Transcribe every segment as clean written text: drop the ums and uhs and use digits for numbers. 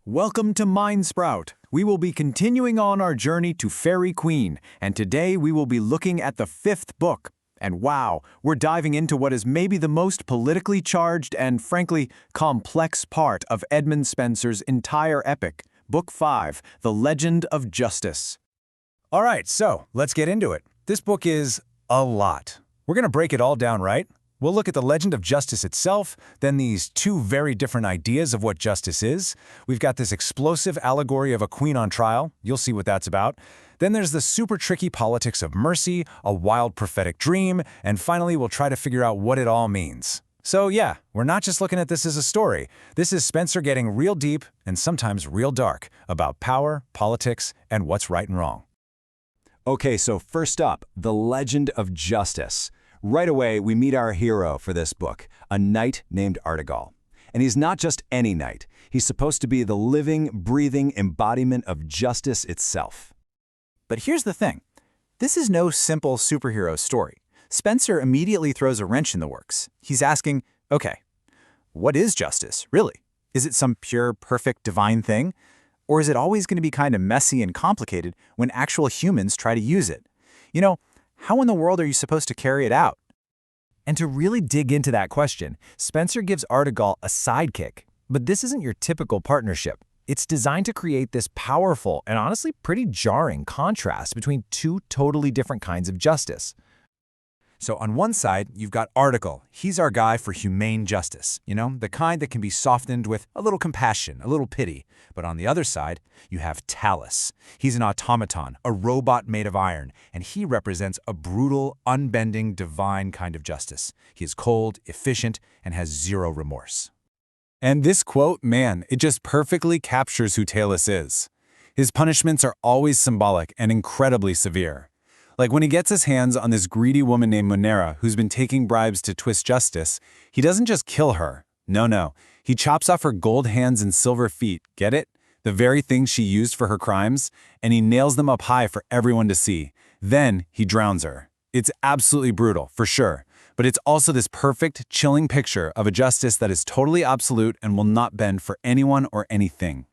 Welcome to Mindsprout. We will be continuing on our journey to Faerie Queene, and today we will be looking at the fifth book. And wow, we're diving into what is maybe the most politically charged and, frankly, complex part of Edmund Spenser's entire epic, Book 5, The Legend of Justice. All right, so let's get into it. This book is a lot. We're going to break it all down, right? We'll look at the legend of justice itself, then these two very different ideas of what justice is. We've got this explosive allegory of a queen on trial. You'll see what that's about. Then there's the super tricky politics of mercy, a wild prophetic dream, and finally we'll try to figure out what it all means. So yeah, we're not just looking at this as a story. This is Spenser getting real deep and sometimes real dark about power, politics, and what's right and wrong. Okay, so first up, the legend of justice. Right away, we meet our hero for this book, a knight named Artegall. And he's not just any knight. He's supposed to be the living, breathing embodiment of justice itself. But here's the thing. This is no simple superhero story. Spenser immediately throws a wrench in the works. He's asking, okay, what is justice, really? Is it some pure, perfect, divine thing? Or is it always going to be kind of messy and complicated when actual humans try to use it? You know, how in the world are you supposed to carry it out? And to really dig into that question, Spenser gives Artegall a sidekick. But this isn't your typical partnership. It's designed to create this powerful and honestly pretty jarring contrast between two totally different kinds of justice. So on one side, you've got Artegall. He's our guy for humane justice, the kind that can be softened with a little compassion, a little pity. But on the other side, you have Talus. He's an automaton, a robot made of iron, and he represents a brutal, unbending, divine kind of justice. He is cold, efficient, and has zero remorse. And this quote, man, it just perfectly captures who Talus is. His punishments are always symbolic and incredibly severe. Like when he gets his hands on this greedy woman named Monera who's been taking bribes to twist justice, he doesn't just kill her. No. He chops off her gold hands and silver feet, get it? The very things she used for her crimes, and he nails them up high for everyone to see. Then he drowns her. It's absolutely brutal, for sure. But it's also this perfect, chilling picture of a justice that is totally absolute and will not bend for anyone or anything.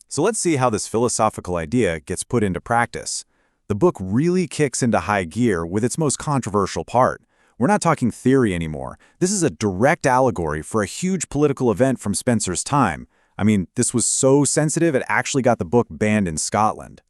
So let's see how this philosophical idea gets put into practice. The book really kicks into high gear with its most controversial part. We're not talking theory anymore. This is a direct allegory for a huge political event from Spenser's time. I mean, this was so sensitive it actually got the book banned in Scotland.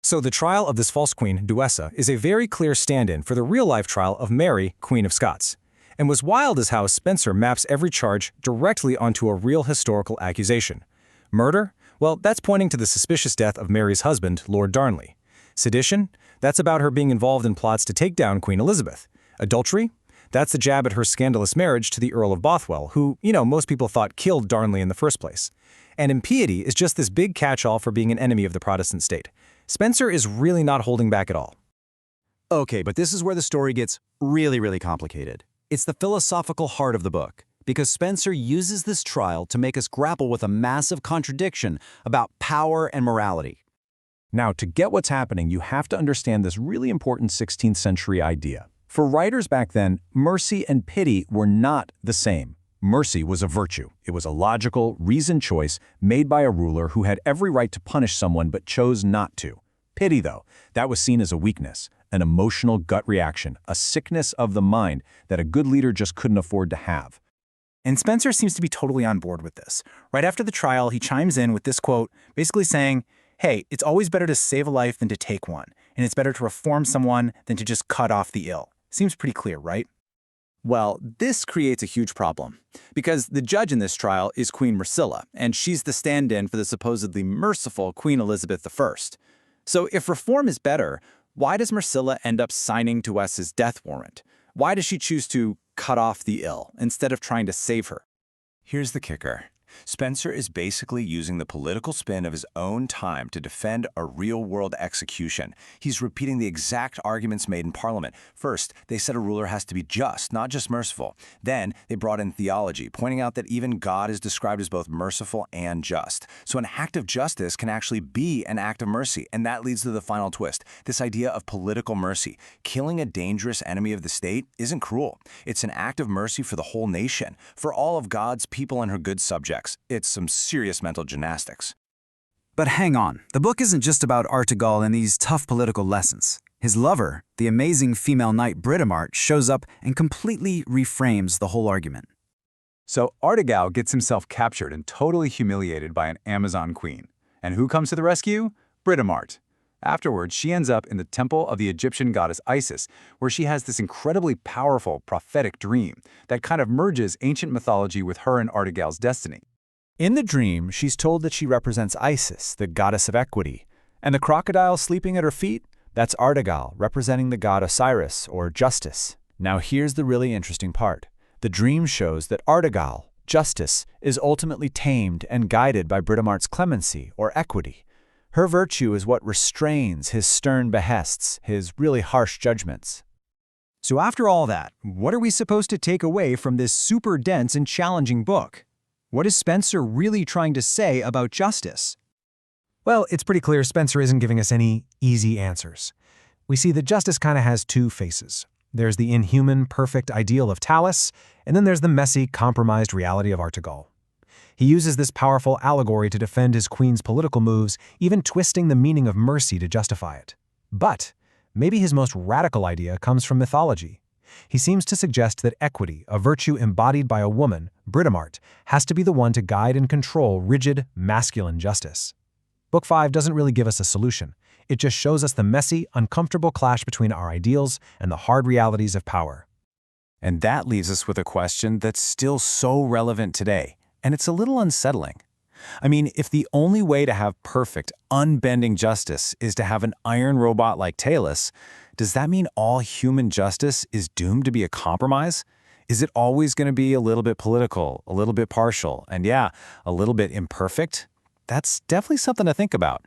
So the trial of this false queen, Duessa, is a very clear stand-in for the real-life trial of Mary, Queen of Scots. And what's wild is how Spenser maps every charge directly onto a real historical accusation. Murder? Well, that's pointing to the suspicious death of Mary's husband, Lord Darnley. Sedition? That's about her being involved in plots to take down Queen Elizabeth. Adultery? That's the jab at her scandalous marriage to the Earl of Bothwell, who, most people thought killed Darnley in the first place. And impiety is just this big catch-all for being an enemy of the Protestant state. Spenser is really not holding back at all. Okay, but this is where the story gets really complicated. It's the philosophical heart of the book, because Spenser uses this trial to make us grapple with a massive contradiction about power and morality. Now, to get what's happening, you have to understand this really important 16th century idea. For writers back then, mercy and pity were not the same. Mercy was a virtue. It was a logical, reasoned choice made by a ruler who had every right to punish someone but chose not to. Pity, though, that was seen as a weakness, an emotional gut reaction, a sickness of the mind that a good leader just couldn't afford to have. And Spenser seems to be totally on board with this. Right after the trial, he chimes in with this quote, basically saying, hey, it's always better to save a life than to take one, and it's better to reform someone than to just cut off the ill. Seems pretty clear, right? Well, this creates a huge problem, because the judge in this trial is Queen Myrcilla, and she's the stand-in for the supposedly merciful Queen Elizabeth I. So if reform is better, why does Myrcilla end up signing Duessa's death warrant? Why does she choose to cut off the ill instead of trying to save her? Here's the kicker. Spenser is basically using the political spin of his own time to defend a real-world execution. He's repeating the exact arguments made in Parliament. First, they said a ruler has to be just, not just merciful. Then, they brought in theology, pointing out that even God is described as both merciful and just. So an act of justice can actually be an act of mercy, and that leads to the final twist, this idea of political mercy. Killing a dangerous enemy of the state isn't cruel. It's an act of mercy for the whole nation, for all of God's people and her good subjects. subjects. It's some serious mental gymnastics. But hang on, the book isn't just about Artegall and these tough political lessons. His lover, the amazing female knight Britomart, shows up and completely reframes the whole argument. So Artegall gets himself captured and totally humiliated by an Amazon queen. And who comes to the rescue? Britomart. Afterwards, she ends up in the temple of the Egyptian goddess Isis, where she has this incredibly powerful prophetic dream that kind of merges ancient mythology with her and Artegall's destiny. In the dream, she's told that she represents Isis, the goddess of equity. And the crocodile sleeping at her feet? That's Artegall, representing the god Osiris, or justice. Now here's the really interesting part. The dream shows that Artegall, justice, is ultimately tamed and guided by Britomart's clemency, or equity. Her virtue is what restrains his stern behests, his really harsh judgments. So after all that, what are we supposed to take away from this super dense and challenging book? What is Spenser really trying to say about justice? Well, it's pretty clear Spenser isn't giving us any easy answers. We see that justice kind of has two faces. There's the inhuman, perfect ideal of Talus, and then there's the messy, compromised reality of Artegall. He uses this powerful allegory to defend his queen's political moves, even twisting the meaning of mercy to justify it. But maybe his most radical idea comes from mythology. He seems to suggest that equity, a virtue embodied by a woman, Britomart, has to be the one to guide and control rigid, masculine justice. Book 5 doesn't really give us a solution. It just shows us the messy, uncomfortable clash between our ideals and the hard realities of power. And that leaves us with a question that's still so relevant today, and it's a little unsettling. I mean, if the only way to have perfect, unbending justice is to have an iron robot like Talus, does that mean all human justice is doomed to be a compromise? Is it always going to be a little bit political, a little bit partial, and yeah, a little bit imperfect? That's definitely something to think about.